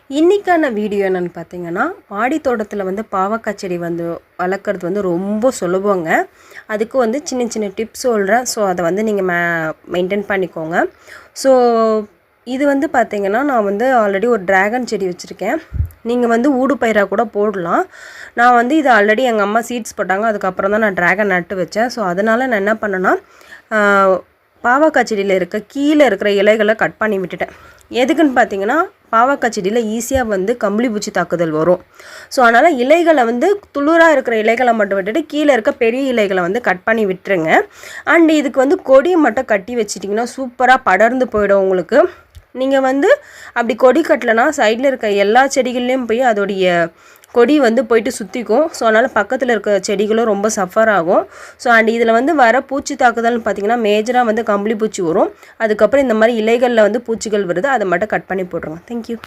இன்றைக்கான வீடியோ என்னென்னு பார்த்தீங்கன்னா, மாடி தோட்டத்தில் வந்து பாவக்காய் செடி வந்து வளர்க்குறது வந்து ரொம்ப சுலபங்க. அதுக்கு வந்து சின்ன சின்ன டிப்ஸ் சொல்கிறேன். ஸோ அதை வந்து நீங்கள் மெயின்டைன் பண்ணிக்கோங்க. ஸோ இது வந்து பார்த்திங்கன்னா, நான் வந்து ஆல்ரெடி ஒரு ட்ராகன் செடி வச்சுருக்கேன். நீங்கள் வந்து ஊடு பயிராக கூட போடலாம். நான் வந்து இது ஆல்ரெடி எங்கள் அம்மா சீட்ஸ் போட்டாங்க. அதுக்கப்புறம் தான் நான் ட்ராகன் நட்டு வச்சேன். ஸோ அதனால் நான் என்ன பண்ணேன்னா, பாவக்காய் செடியில் கீழே இருக்கிற இலைகளை கட் பண்ணி விட்டுட்டேன். எதுக்குன்னு பார்த்தீங்கன்னா, பாவக்காய் செடியில் ஈஸியாக வந்து கம்பளி பூச்சி தாக்குதல் வரும். ஸோ அதனால் இலைகளை வந்து துளிராக இருக்கிற இலைகளை மட்டும் விட்டுட்டு கீழே இருக்க பெரிய இலைகளை வந்து கட் பண்ணி விட்டுருங்க. அண்ட் இதுக்கு வந்து கொடியை மட்டும் கட்டி வச்சிட்டிங்கன்னா சூப்பராக படர்ந்து போயிடும் உங்களுக்கு. நீங்கள் வந்து அப்படி கொடி கட்டலைன்னா சைடில் இருக்க எல்லா செடிகள்லேயும் போய் அதோடைய கொடி வந்து போயிட்டு சுற்றிக்கும். ஸோ அதனால் பக்கத்தில் இருக்க செடிகளும் ரொம்ப சஃபர் ஆகும். ஸோ அண்ட் இதில் வந்து வர பூச்சி தாக்குதல்னு பார்த்திங்கன்னா மேஜராக வந்து கம்பளி பூச்சி வரும். அதுக்கப்புறம் இந்த மாதிரி இலைகளில் வந்து பூச்சிகள் வருது. அதை மட்டும் கட் பண்ணி போட்டுருங்க. தேங்க்யூ.